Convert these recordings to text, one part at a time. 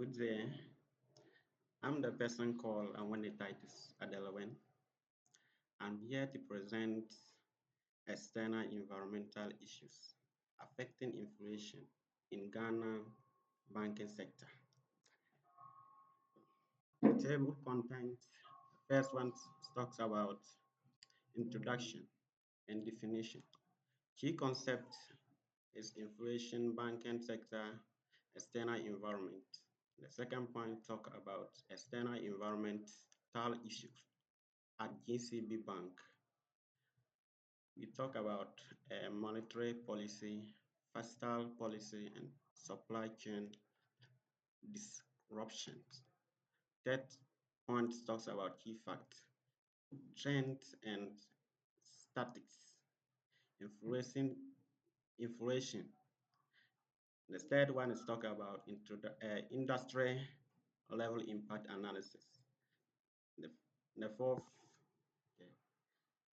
Good day. I'm the person called Titus Adelawen. I'm here to present external environmental issues affecting inflation in Ghana banking sector. The table contains the first one talks about introduction and definition. Key concept is inflation banking sector external environment. The second point talk about external environmental issues at GCB Bank. We talk about monetary policy, fiscal policy, and supply chain disruptions. Third point talks about key facts, trends, and statistics influencing inflation. The third one is talk about industry level impact analysis. The, the fourth, okay,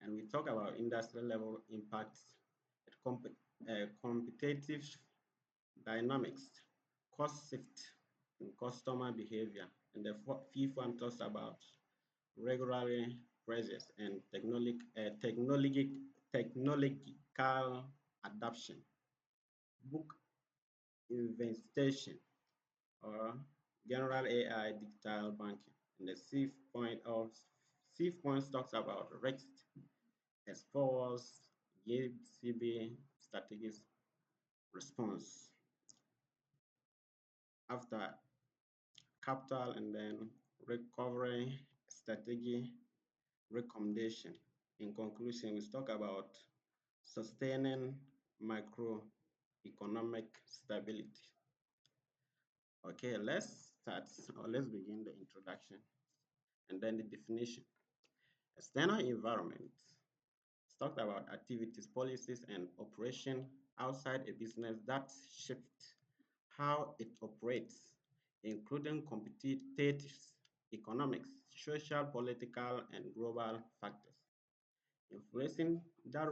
and we talk about industry level impacts, competitive dynamics, cost shift, and customer behavior. And the fifth one talks about regulatory pressures and technological adoption, book investigation, or general AI digital banking. And the fifth point talks about risk exposures, JCB strategic response after capital and then recovery strategy recommendation. In conclusion, we talk about sustaining macroeconomic stability. Okay, let's start or let's begin the introduction and then the definition. External environment. Let's talk about activities, policies, and operation outside a business that shift how it operates, including competitive economics, social, political, and global factors, influencing that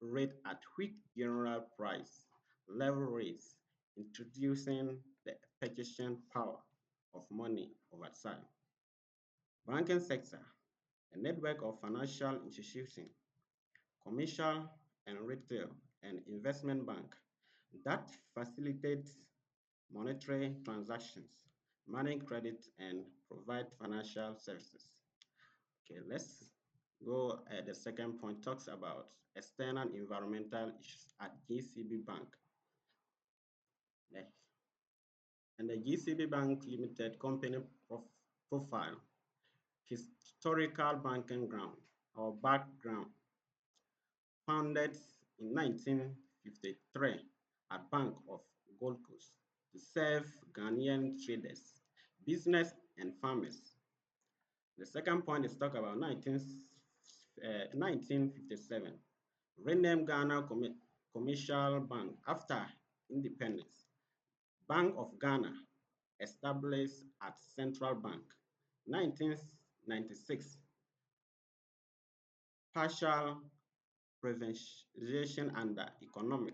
rate at which general price level raise, introducing the purchasing power of money over time. Banking sector, a network of financial institutions, commercial and retail and investment bank that facilitates monetary transactions, manage credit, and provide financial services. Okay, let's go. The second point talks about external environmental issues at GCB Bank. Next. And the GCB Bank Limited company profile, historical banking ground or background, founded in 1953 at Bank of Gold Coast to serve Ghanaian traders, business, and farmers. The second point is talk about 1957, renamed Ghana Commercial Bank after independence. Bank of Ghana, established at Central Bank, 1996, partial privatization under economic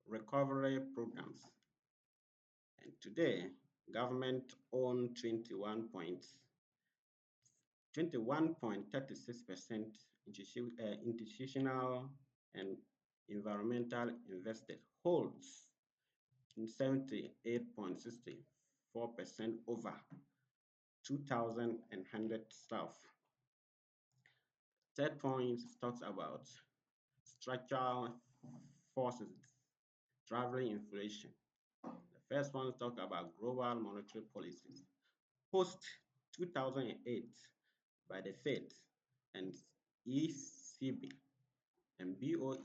recovery programs. And today, government own 21.36% institutional and environmental invested holds 78.64% over 2,100 staff. Third point talks about structural forces driving inflation. The first one talks about global monetary policies. Post 2008 by the Fed and ECB and BOE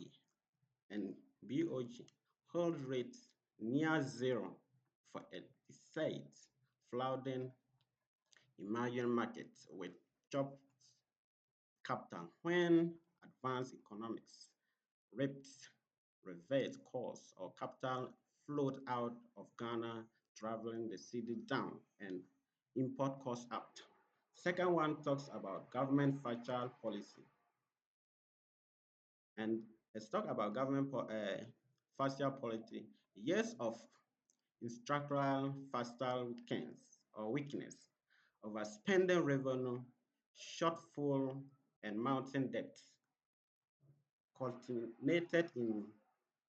and BOG hold rates near zero for a decade, flooding emerging markets with job capital when advanced economics reaped reverse course or capital flowed out of Ghana, traveling the city down and import costs up. Second one talks about government fiscal policy. And let's talk about government fiscal policy. Years of in structural fiscal weakness, overspending revenue, shortfall, and mounting debt culminated in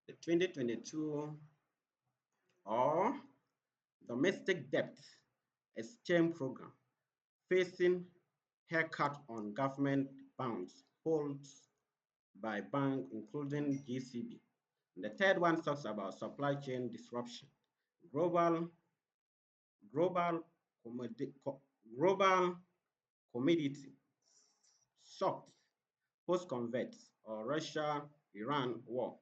the 2022 or domestic debt exchange program, facing haircut on government bonds holds by banks, including GCB. The third one talks about supply chain disruption. Global, global, global commodity shocked post-converts or Russia-Iran war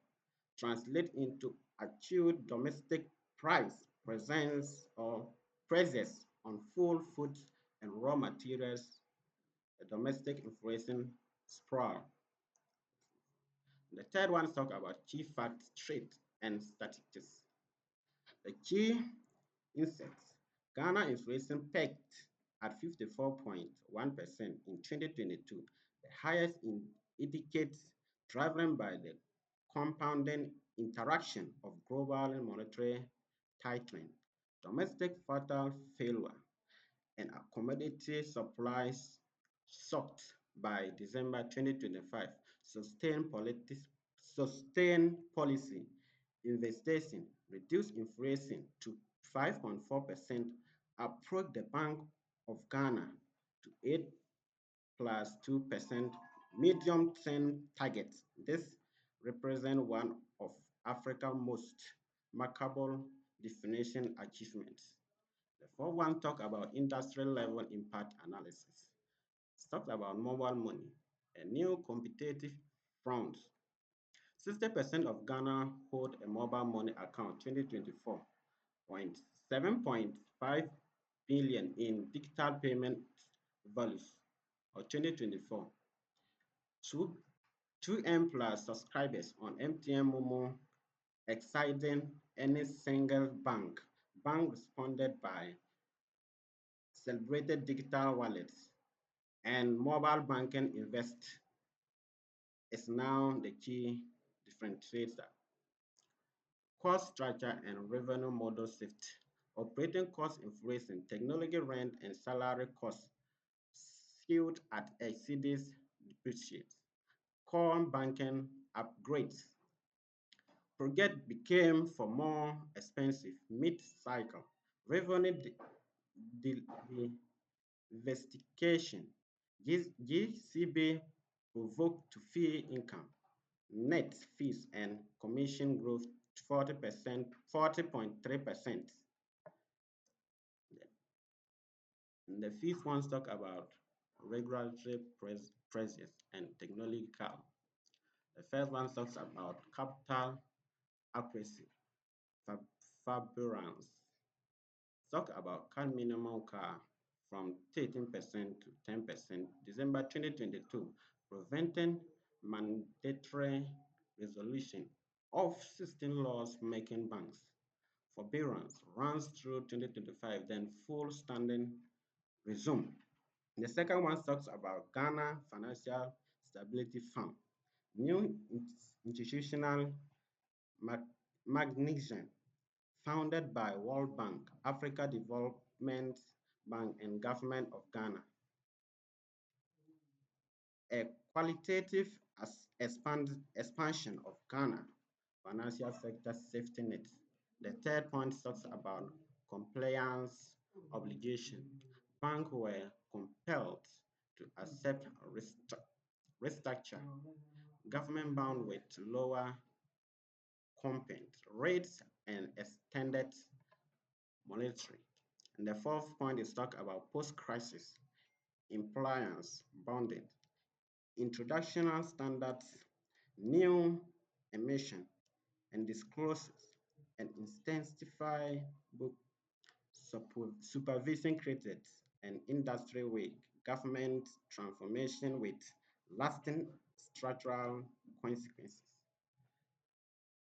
translate into acute domestic price presence or prices on full foods and raw materials, a domestic inflation sprawl. The third one talk about key facts, traits, and statistics. The key insights. Ghana inflation peaked at 54.1% in 2022, the highest in decades, driven by the compounding interaction of global monetary tightening, domestic fatal failure, and commodity supplies shocked by December 2025, sustained policy investing, reduced inflation to 5.4%, approached the Bank of Ghana to 8 plus 2% medium-term targets. This represents one of Africa's most remarkable definition achievements. The fourth one talk about industrial level impact analysis. It talks about mobile money, a new competitive front. 60% of Ghana hold a mobile money account 2024, 7.5 billion in digital payment values or 2024. 2, 2M plus subscribers on MTN Momo exceeding any single bank. Bank responded by celebrated digital wallets and mobile banking invest is now the key differentiator. Cost structure and revenue model shift. Operating cost inflation, technology rent and salary costs skewed at exceeds depreciate. Core banking upgrades. Project became for more expensive mid-cycle. Revenue diversification. GCB provoked to fee income, net fees and commission growth 40%, 40.3%. The fifth one talk about regulatory pressures and technological. The first one talks about capital accuracy, forbearance. Talk about car minimum car from 13% to 10% December 2022, preventing mandatory resolution of 16 laws making banks. Forbearance runs through 2025, then full standing resume. The second one talks about Ghana Financial Stability Fund, new institutional mechanism founded by World Bank, Africa Development Bank, and Government of Ghana. A qualitative expansion of Ghana financial sector safety net. The third point talks about compliance obligation. Banks were compelled to accept restructure government bond with lower compound rates and extended monetary. And the fourth point is talk about post-crisis compliance bonding, introductional standards, new emission and disclosures, and intensify book supervision created an industry with government transformation with lasting structural consequences.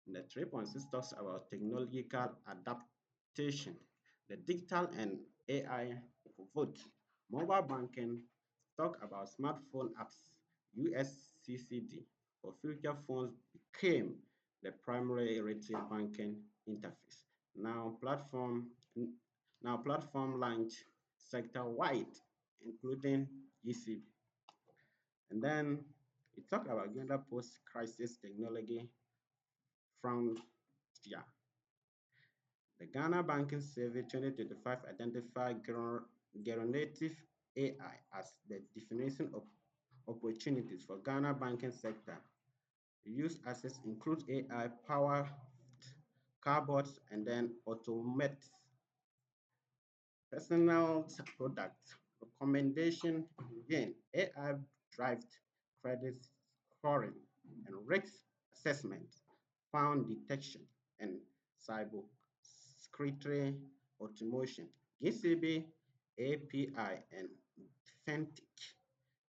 The 3.6 talks about technological adaptation, the digital and AI vote, mobile banking, talk about smartphone apps, USCCD for future phones became the primary retail banking interface. Now platform now platform launch sector-wide, including ECB. And then we talk about Uganda post-crisis technology frontier. The Ghana Banking Survey 2025 identified generative AI as the definition of opportunities for Ghana banking sector. Use assets include AI-powered chatbots and then automate personal product recommendation. Again, AI-driven credit scoring and risk assessment, found detection, and cybersecurity automation. GCB API and FinTech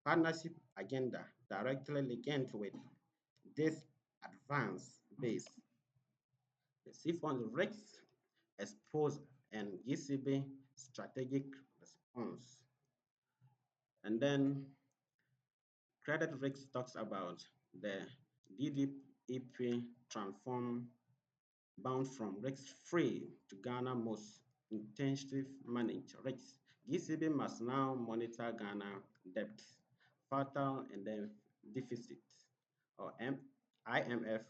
partnership agenda directly linked with this advanced base. The C-Fund risk exposure and GCB strategic response. And then credit risk talks about the DDEP transform bound from risk-free to Ghana most intensive managed risks. GCB must now monitor Ghana debt, fatal and then deficit, or IMF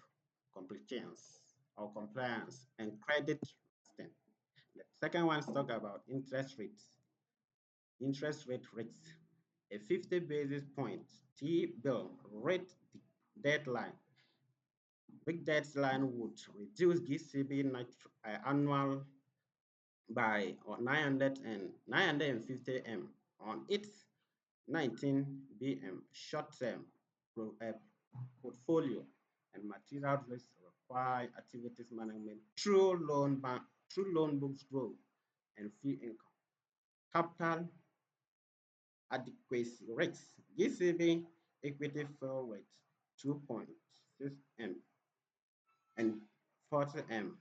compliance and credit testing. The second one is talk about interest rate risks. A 50 basis point T-bill rate deadline big deadline would reduce GCB annual by 950 M on its 19 BM short-term portfolio, and material risks require activities management through loan books growth and fee income. Capital adequacy rates. GCB equity fell with 2.6 M and 40 M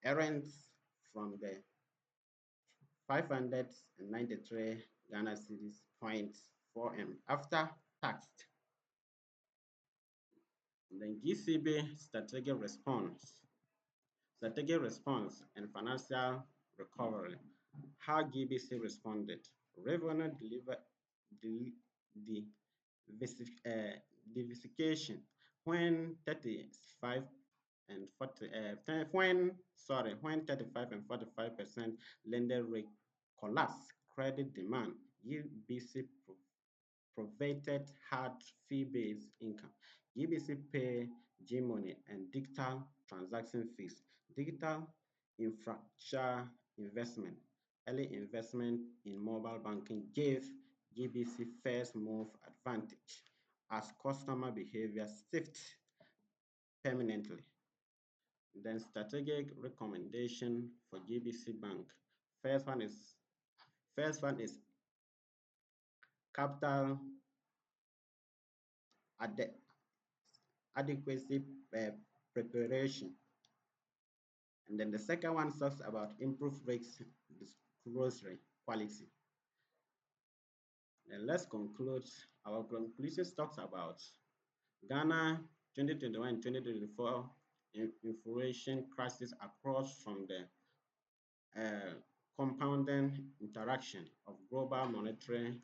earnings from the 593 Ghana cedis 0.4 M after tax. And then GCB strategic response and financial recovery. How GBC responded. Revenue diversification when 35 and 40 when 35 and 45% lending rate collapse credit demand GBC provided hard fee-based income. GBC pay G-Money and digital transaction fees. Digital infrastructure investment. Early investment in mobile banking gave GBC first move advantage as customer behavior shifted permanently. Then strategic recommendation for GBC Bank. First one is capital adequacy preparation. And then the second one talks about improved risk disclosure quality. And let's conclude. Our conclusion talks about Ghana 2021-2024 inflation crisis across from the compounding interaction of global monetary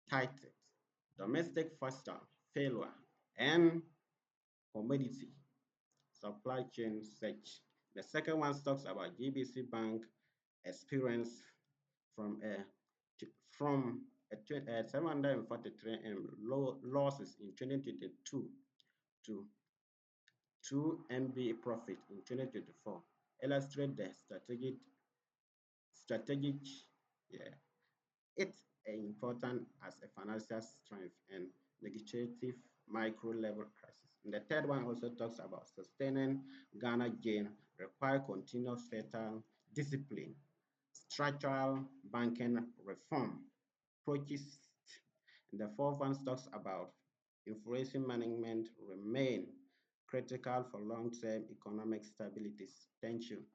tightening, domestic fiscal failure, and commodity supply chain surge. The second one talks about GBC Bank experience from a 743 losses in 2022 to 2 MB profit in 2024. Illustrate the strategic yeah, it's important as a financial strength and negotiative micro level crisis. And the third one also talks about sustaining Ghana gain require continuous fiscal discipline, structural banking reform, approaches. And the fourth one talks about inflation management remain critical for long-term economic stability. Thank you.